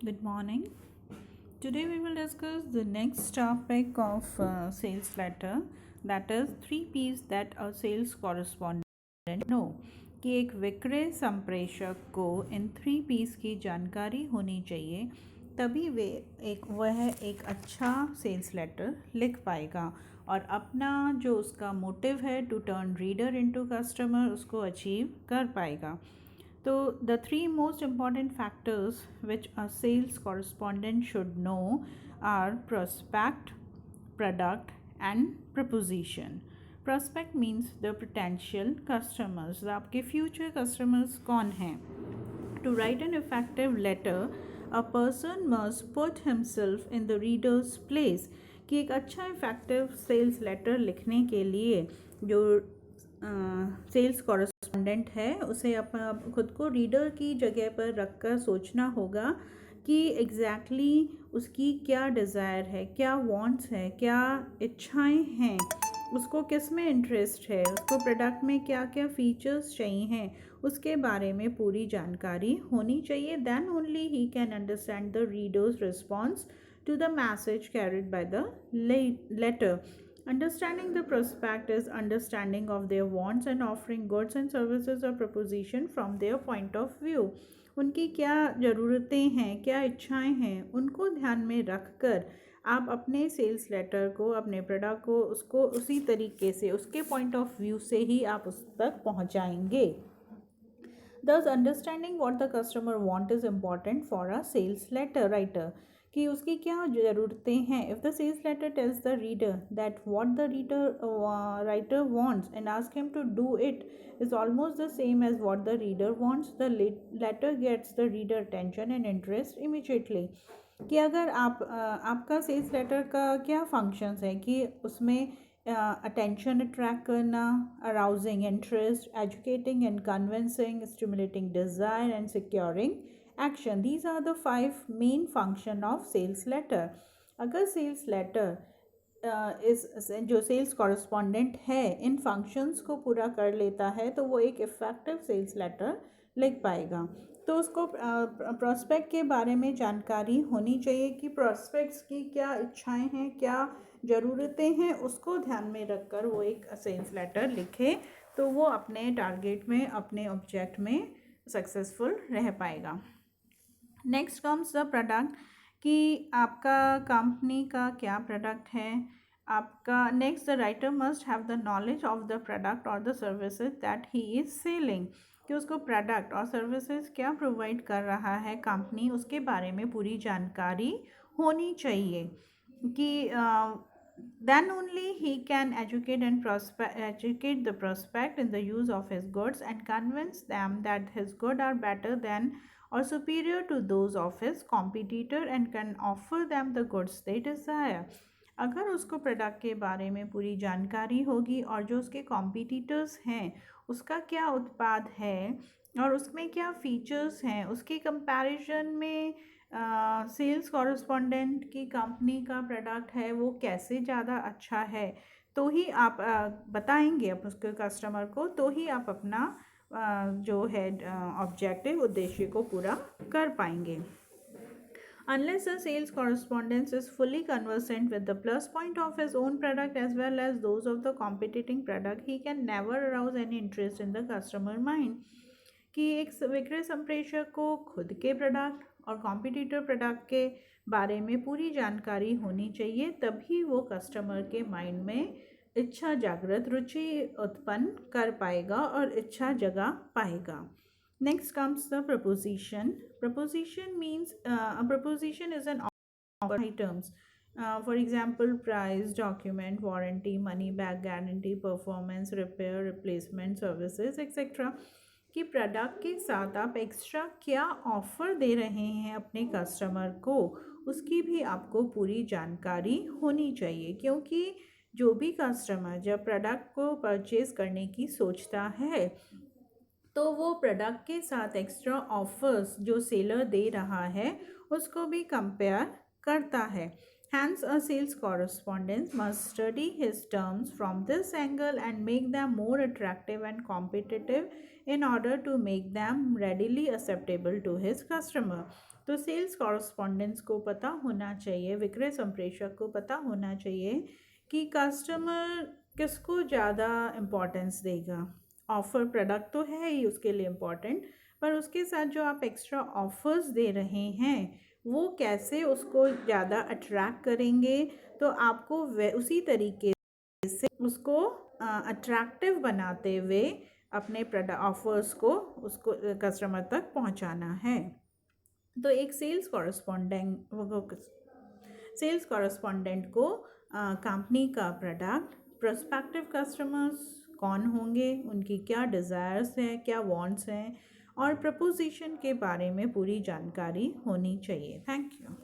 Good morning. Today we will discuss the next topic of sales letter, that is 3 P's that a sales correspondent know कि एक विक्रय संप्रेषक को इन 3 P's की जानकारी होनी चाहिए, तभी वह एक अच्छा सेल्स लेटर लिख पाएगा और अपना जो उसका मोटिव है to turn reader into customer उसको अचीव कर पाएगा. So, the three most important factors which a sales correspondent should know are prospect, product, and proposition. Prospect means the potential customers. आपके future customers कौन हैं? To write an effective letter, a person must put himself in the reader's place. कि एक अच्छा effective sales letter लिखने के लिए जो सेल्स कॉरेस्पॉन्डेंट है उसे अपना खुद को रीडर की जगह पर रख कर सोचना होगा कि एग्जैक्टली उसकी क्या डिज़ायर है, क्या वांट्स है, क्या इच्छाएं हैं, उसको किस में इंटरेस्ट है, उसको प्रोडक्ट में क्या क्या फीचर्स चाहिए हैं, उसके बारे में पूरी जानकारी होनी चाहिए. Then only he can understand the reader's response to the message carried by the letter. Understanding the prospect is understanding of their wants and offering goods and services or proposition from their point of view. उनकी क्या ज़रूरतें हैं, क्या इच्छाएं हैं, उनको ध्यान में रख कर आप अपने सेल्स लेटर को, अपने प्रोडक्ट को उसको उसी तरीके से उसके पॉइंट ऑफ व्यू से ही आप उस तक पहुंचाएंगे. Thus, understanding what the customer want is important for a sales letter writer. कि उसकी क्या ज़रूरतें हैं. If the sales letter tells the reader that what the writer wants and ask him to do it is almost the same as what the reader wants, the letter gets the reader attention and interest immediately. कि अगर आपका sales letter का क्या functions है कि उसमें attention attract करना, arousing interest, educating and convincing, stimulating desire and securing action. These are the 5 main function of sales letter. अगर सेल्स लेटर जो सेल्स कॉरेस्पॉन्डेंट है इन फंक्शंस को पूरा कर लेता है तो वो एक इफ़ेक्टिव सेल्स लेटर लिख पाएगा. तो उसको प्रोस्पेक्ट के बारे में जानकारी होनी चाहिए कि प्रोस्पेक्ट्स की क्या इच्छाएं हैं, क्या ज़रूरतें हैं, उसको ध्यान में रखकर वो एक सेल्स लेटर लिखे तो वो अपने टारगेट में, अपने ऑब्जेक्ट में सक्सेसफुल रह पाएगा. नेक्स्ट कम्स द प्रोडक्ट कि आपका कंपनी का क्या प्रोडक्ट है. आपका next the writer must have the knowledge of the product और the services that he is selling. कि उसको प्रोडक्ट और सर्विसेज क्या प्रोवाइड कर रहा है कंपनी, उसके बारे में पूरी जानकारी होनी चाहिए. कि then only he can educate the prospect in the use of his goods and convince them that his goods are better than or superior to those of his competitor and can offer them the goods they desire. अगर उसको product के बारे में पूरी जानकारी होगी और जो उसके कॉम्पिटिटर्स हैं उसका क्या उत्पाद है और उसमें क्या फीचर्स हैं, उसके कंपैरिजन में सेल्स कॉरेस्पॉन्डेंट की कंपनी का प्रोडक्ट है वो कैसे ज़्यादा अच्छा है, तो ही आप बताएंगे आप उसके कस्टमर को, तो ही आप अपना जो है ऑब्जेक्टिव उद्देश्य को पूरा कर पाएंगे. Unless a sales correspondent is fully conversant with the plus point of his own product as well as those of the competing product, he can never arouse any interest in the customer mind. कि एक विक्रय संप्रेषक को खुद के product और competitor product के बारे में पूरी जानकारी होनी चाहिए, तभी वो कस्टमर के माइंड में इच्छा जागृत, रुचि उत्पन्न कर पाएगा और इच्छा जगा पाएगा. Next comes the proposition. Proposition means a proposition is an offer items. For example, price, document, warranty, money back guarantee, performance, repair, replacement, services, etc. कि प्रोडक्ट के साथ आप एक्स्ट्रा क्या ऑफ़र दे रहे हैं अपने कस्टमर को, उसकी भी आपको पूरी जानकारी होनी चाहिए. क्योंकि जो भी कस्टमर जब प्रोडक्ट को परचेज़ करने की सोचता है तो वो प्रोडक्ट के साथ एक्स्ट्रा ऑफर्स जो सेलर दे रहा है उसको भी कंपेयर करता है. Hence, a sales correspondent must study his terms from this angle and make them more attractive and competitive in order to make them readily acceptable to his customer. तो sales कॉरस्पॉन्डेंट्स को पता होना चाहिए, विक्रय संप्रेषक को पता होना चाहिए कि कस्टमर किसको ज़्यादा इम्पोर्टेंस देगा। ऑफ़र प्रोडक्ट तो है ही उसके लिए इम्पोर्टेंट, पर उसके साथ जो आप एक्स्ट्रा ऑफर्स दे रहे हैं वो कैसे उसको ज़्यादा अट्रैक्ट करेंगे। तो आपको उसी तरीके से उसको अट्रैक्टिव बनाते हुए अपने प्रोडक्ट ऑफर्स को उसको कस्टमर तक पहुंचाना है। तो एक सेल्स कॉरस्पॉन्डेंट को कंपनी का प्रोडक्ट, प्रोस्पेक्टिव कस्टमर्स कौन होंगे, उनकी क्या डिज़ायर्स हैं, क्या वांट्स हैं और प्रपोजिशन के बारे में पूरी जानकारी होनी चाहिए। Thank you.